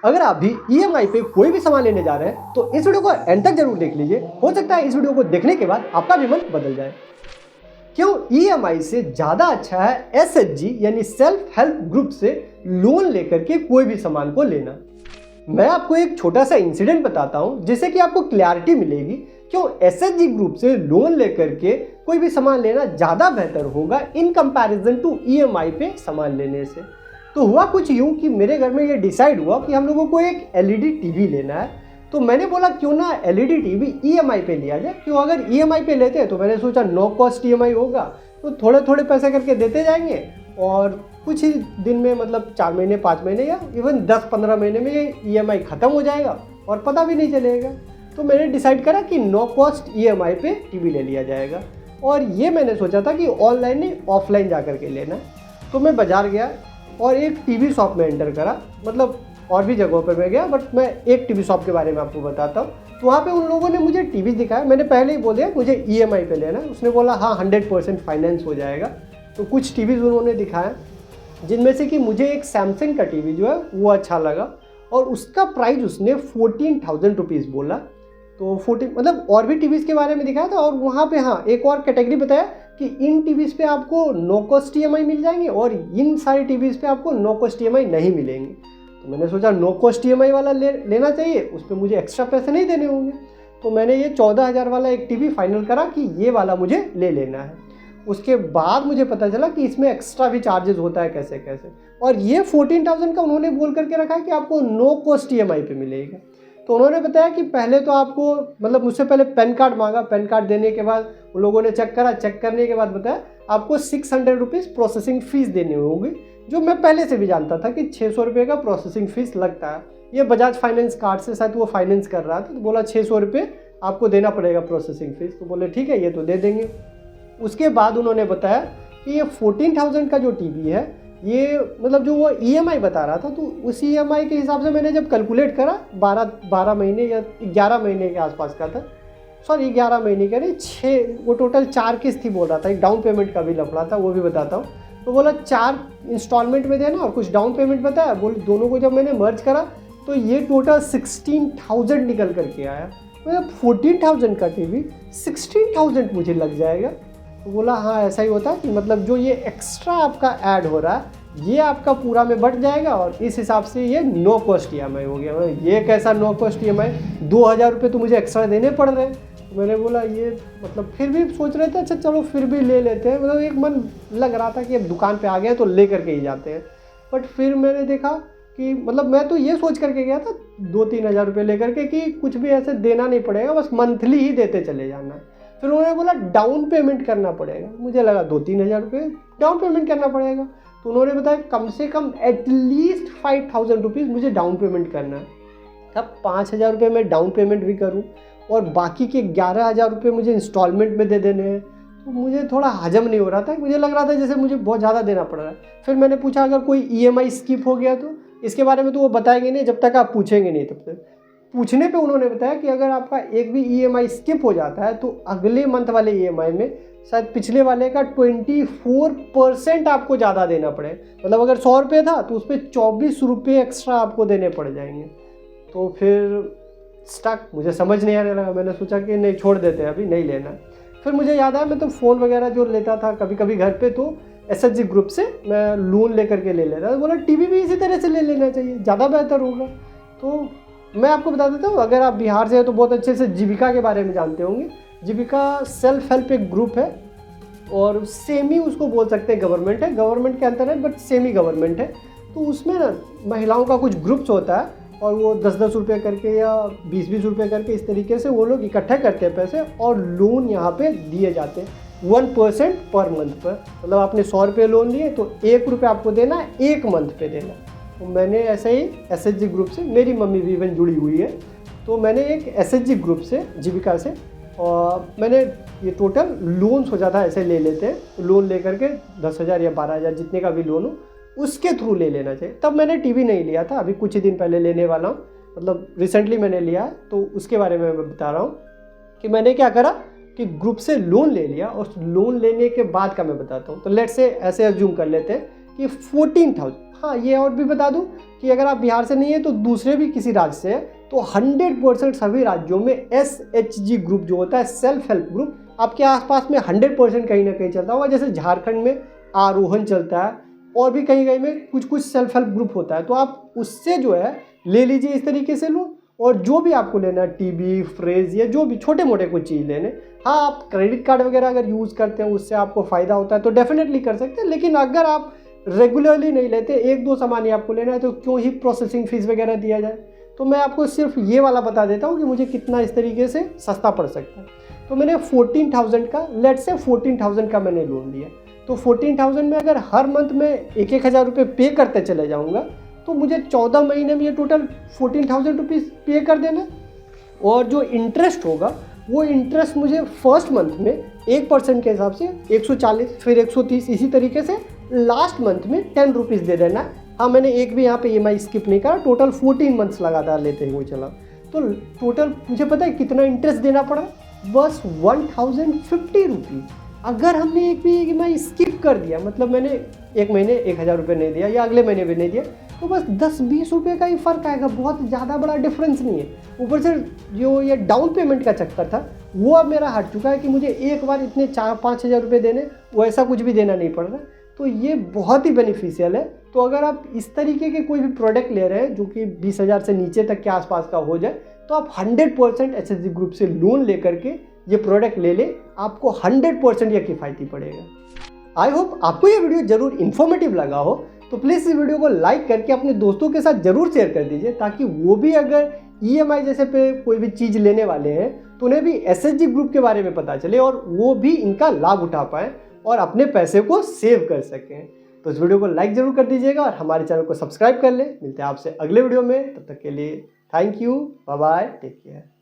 अगर आप भी ईएमआई पे कोई भी सामान लेने जा रहे हैं तो इस वीडियो को एंड तक जरूर देख लीजिए। हो सकता है इस वीडियो को देखने के बाद आपका भी मन बदल जाए। क्यों ईएमआई से ज़्यादा अच्छा है एसएचजी यानी सेल्फ हेल्प ग्रुप से लोन लेकर के कोई भी सामान को लेना। मैं आपको एक छोटा सा इंसिडेंट बताता हूं जिससे कि आपको क्लैरिटी मिलेगी क्यों एसएचजी ग्रुप से लोन लेकर के कोई भी सामान लेना ज़्यादा बेहतर होगा इन कंपैरिजन टू ईएमआई पे सामान लेने से। तो हुआ कुछ यूं कि मेरे घर में ये डिसाइड हुआ कि हम लोगों को एक एलईडी टीवी लेना है। तो मैंने बोला क्यों ना एलईडी टीवी ईएमआई पे लिया जाए। क्यों अगर ईएमआई पे लेते हैं तो मैंने सोचा नो कॉस्ट ईएमआई होगा, तो थोड़े थोड़े पैसे करके देते जाएंगे और कुछ ही दिन में मतलब 4 महीने 5 महीने या इवन 10-15 महीने में ये ईएमआई ख़त्म हो जाएगा और पता भी नहीं चलेगा। तो मैंने डिसाइड करा कि नो कॉस्ट ईएमआई पे टीवी ले लिया जाएगा। और ये मैंने सोचा था कि ऑनलाइन नहीं ऑफलाइन जा कर के लेना। तो मैं बाज़ार गया और एक टीवी शॉप में एंटर करा, मतलब और भी जगहों पर मैं गया बट मैं एक टीवी शॉप के बारे में आपको बताता हूँ। तो वहाँ पे उन लोगों ने मुझे टीवी दिखाया। मैंने पहले ही बोल दिया मुझे ईएमआई पे लेना है। उसने बोला हाँ 100% फाइनेंस हो जाएगा। तो कुछ टीवीज़ उन्होंने दिखाया जिनमें से कि मुझे एक सैमसंग का टीवी जो है वो अच्छा लगा और उसका प्राइस उसने 14,000 रुपीज़ बोला। तो 14 मतलब और भी टीवीज़ के बारे में दिखाया था और वहाँ पे हाँ एक और कैटेगरी बताया कि इन टीवीज़ पे आपको नो कॉस्ट ईएमआई मिल जाएंगे और इन सारी टीवीज़ पे आपको नो कॉस्ट ईएमआई नहीं मिलेंगे। तो मैंने सोचा नो कॉस्ट ईएमआई वाला लेना चाहिए, उस पर मुझे एक्स्ट्रा पैसे नहीं देने होंगे। तो मैंने ये 14,000 वाला एक टीवी फाइनल करा कि ये वाला मुझे ले लेना है। उसके बाद मुझे पता चला कि इसमें एक्स्ट्रा भी चार्जेस होता है कैसे कैसे, और ये 14,000 का उन्होंने बोल करके रखा है कि आपको नो कॉस्ट ईएमआई पे मिलेगा। तो उन्होंने बताया कि पहले तो आपको मतलब मुझसे पहले पैन कार्ड मांगा, पैन कार्ड देने के बाद उन लोगों ने चेक करा, चेक करने के बाद बताया आपको 600 रुपीज़ प्रोसेसिंग फ़ीस देनी होगी, जो मैं पहले से भी जानता था कि 600 रुपये का प्रोसेसिंग फ़ीस लगता है। ये बजाज फाइनेंस कार्ड से शायद वो फाइनेंस कर रहा था, तो बोला 600 रुपये आपको देना पड़ेगा प्रोसेसिंग फ़ीस। तो बोले ठीक है ये तो दे देंगे। उसके बाद उन्होंने बताया कि ये 14,000 का जो टीवी है ये मतलब जो वो ईएमआई बता रहा था, तो उस ईएमआई के हिसाब से मैंने जब कैलकुलेट करा 12 महीने या 11 महीने के आसपास का था। सॉरी 11 महीने का नहीं, 6 वो टोटल 4 किस्त थी बोल रहा था। एक डाउन पेमेंट का भी लफड़ा था, वो भी बताता हूँ। तो बोला 4 इंस्टॉलमेंट में देना और कुछ डाउन पेमेंट बताया। बोले दोनों को जब मैंने मर्ज करा तो ये टोटल 16,000 निकल करके आया। मतलब 14,000 का टीवी 16,000 मुझे लग जाएगा। तो बोला हाँ ऐसा ही होता है कि मतलब जो ये एक्स्ट्रा आपका ऐड हो रहा है ये आपका पूरा में बढ़ जाएगा और इस हिसाब से ये नो कॉस्ट ईएमआई हो गया। ये कैसा नो कॉस्ट ईएमआई, 2,000 रुपये तो मुझे एक्स्ट्रा देने पड़ रहे हैं। तो मैंने बोला ये मतलब फिर भी सोच रहे थे अच्छा चलो फिर भी ले लेते हैं। मतलब एक मन लग रहा था कि अब दुकान पे आ गए तो ले करके ही जाते हैं। बट फिर मैंने देखा कि मतलब मैं तो ये सोच करके गया था 2-3 हज़ार रुपये लेकर के कि कुछ भी ऐसे देना नहीं पड़ेगा, बस मंथली ही देते चले जाना। फिर उन्होंने बोला डाउन पेमेंट करना पड़ेगा। मुझे लगा 2-3 हज़ार रुपये डाउन पेमेंट करना पड़ेगा। तो उन्होंने बताया कम से कम एटलीस्ट 5,000 रुपीज़ मुझे डाउन पेमेंट करना है। अब 5,000 रुपये मैं डाउन पेमेंट भी करूं और बाकी के 11,000 रुपये मुझे इंस्टॉलमेंट में दे देने हैं, तो मुझे थोड़ा हजम नहीं हो रहा था। मुझे लग रहा था जैसे मुझे बहुत ज़्यादा देना पड़ रहा है। फिर मैंने पूछा अगर कोई ईएमआई स्किप हो गया तो इसके बारे में तो वो बताएंगे नहीं जब तक आप पूछेंगे नहीं। तब तक पूछने पे उन्होंने बताया कि अगर आपका एक भी ईएमआई स्किप हो जाता है तो अगले मंथ वाले ईएमआई में शायद पिछले वाले का 24% आपको ज़्यादा देना पड़े। मतलब अगर 100 रुपये था तो उस पर 24 रुपये एक्स्ट्रा आपको देने पड़ जाएंगे। तो फिर स्टक, मुझे समझ नहीं आने लगा। मैंने सोचा कि नहीं छोड़ देते हैं, अभी नहीं लेना। फिर मुझे याद आया मैं तो फ़ोन वगैरह जो लेता था कभी कभी घर पे, तो एसएचजी ग्रुप से मैं लोन लेकर के ले लेता था। बोला टीवी भी इसी तरह से ले लेना चाहिए, ज़्यादा बेहतर होगा। तो मैं आपको बता देता हूँ, अगर आप बिहार से हो तो बहुत अच्छे से जीविका के बारे में जानते होंगे। जीविका सेल्फ हेल्प एक ग्रुप है और सेमी उसको बोल सकते हैं गवर्नमेंट है, गवर्नमेंट के अंदर है बट सेमी गवर्नमेंट है। तो उसमें ना महिलाओं का कुछ ग्रुप्स होता है और वो 10-10 रुपये करके या 20-20 रुपये करके इस तरीके से वो लोग इकट्ठा करते हैं पैसे और लोन यहाँ पे दिए जाते हैं 1% पर मंथ पर। मतलब आपने 100 रुपये लोन लिए तो 1 रुपये आपको देना है 1 मंथ पे देना। तो मैंने ऐसे ही एसएचजी ग्रुप से, मेरी मम्मी भी इवन जुड़ी हुई है, तो मैंने एक एसएचजी ग्रुप से जीविका से और मैंने ये टोटल लोन सोचा था ऐसे ले लेते हैं। लोन लेकर के 10,000 या 12,000 जितने का भी लोन हो उसके थ्रू ले लेना चाहिए। तब मैंने टीवी नहीं लिया था, अभी कुछ ही दिन पहले लेने वाला हूँ, मतलब रिसेंटली मैंने लिया है। तो उसके बारे में मैं बता रहा हूँ कि मैंने क्या करा कि ग्रुप से लोन ले लिया और लोन लेने के बाद का मैं बताता हूँ। तो लेट्स से ऐसे अज्यूम कर लेते हैं कि 14,000, हाँ, ये और भी बता दूं कि अगर आप बिहार से नहीं है तो दूसरे भी किसी राज्य से है तो 100% सभी राज्यों में SHG ग्रुप जो होता है, सेल्फ हेल्प ग्रुप, आपके आसपास में 100% कहीं ना कहीं चलता होगा। जैसे झारखंड में आरोहण चलता है और भी कहीं कहीं में कुछ कुछ सेल्फ हेल्प ग्रुप होता है, तो आप उससे जो है ले लीजिए इस तरीके से लो। और जो भी आपको लेना है, टीबी, फ्रेज या जो भी छोटे मोटे कुछ चीज़ लेने, हाँ आप क्रेडिट कार्ड वगैरह अगर यूज़ करते हैं उससे आपको फ़ायदा होता है तो डेफिनेटली कर सकते हैं। लेकिन अगर आप रेगुलरली नहीं लेते, एक दो सामान ही आपको लेना है, तो क्यों ही प्रोसेसिंग फीस वगैरह दिया जाए। तो मैं आपको सिर्फ ये वाला बता देता हूँ कि मुझे कितना इस तरीके से सस्ता पड़ सकता है। तो मैंने 14,000 का, लेट से 14,000 का मैंने लोन लिया। तो 14,000 में अगर हर मंथ में 1,000 रुपये पे करते चले जाऊँगा तो मुझे 14 महीने में ये टोटल 14,000 रुपीज़ पे कर देना। और जो इंटरेस्ट होगा वो इंटरेस्ट मुझे फर्स्ट मंथ में 1% के हिसाब से 140, फिर 130, इसी तरीके से लास्ट मंथ में 10 रुपीज़ दे देना है। हाँ, मैंने एक भी यहाँ पे EMI स्किप नहीं करा, टोटल 14 मंथ्स लगातार लेते हुए चला। तो टोटल मुझे पता है कितना इंटरेस्ट देना पड़ा, बस 1050 रुपीज़। अगर हमने एक भी EMI स्किप कर दिया, मतलब मैंने एक महीने 1,000 रुपये नहीं दिया या अगले महीने भी नहीं दिया, तो बस 10-20 रुपये का ही फ़र्क आएगा, बहुत ज़्यादा बड़ा डिफरेंस नहीं है। ऊपर से जो ये डाउन पेमेंट का चक्कर था वो अब मेरा हट चुका है कि मुझे एक बार इतने 4-5 हज़ार रुपये देने, वो ऐसा कुछ भी देना नहीं पड़ रहा। तो ये बहुत ही बेनिफिशियल है। तो अगर आप इस तरीके के कोई भी प्रोडक्ट ले रहे हैं जो कि 20,000 से नीचे तक के आसपास का हो जाए, तो आप 100% SHG ग्रुप से लोन लेकर के ये प्रोडक्ट ले लें, आपको 100% ये किफ़ायती पड़ेगा। आई होप आपको ये वीडियो जरूर इन्फॉर्मेटिव लगा हो, तो प्लीज़ इस वीडियो को लाइक करके अपने दोस्तों के साथ जरूर शेयर कर दीजिए, ताकि वो भी अगर EMI जैसे पे कोई भी चीज़ लेने वाले हैं तो उन्हें भी SHG ग्रुप के बारे में पता चले और वो भी इनका लाभ उठा पाएँ और अपने पैसे को सेव कर सकें। तो इस वीडियो को लाइक जरूर कर दीजिएगा और हमारे चैनल को सब्सक्राइब कर लें। मिलते हैं आपसे अगले वीडियो में, तब तक के लिए thank you, bye bye, take care.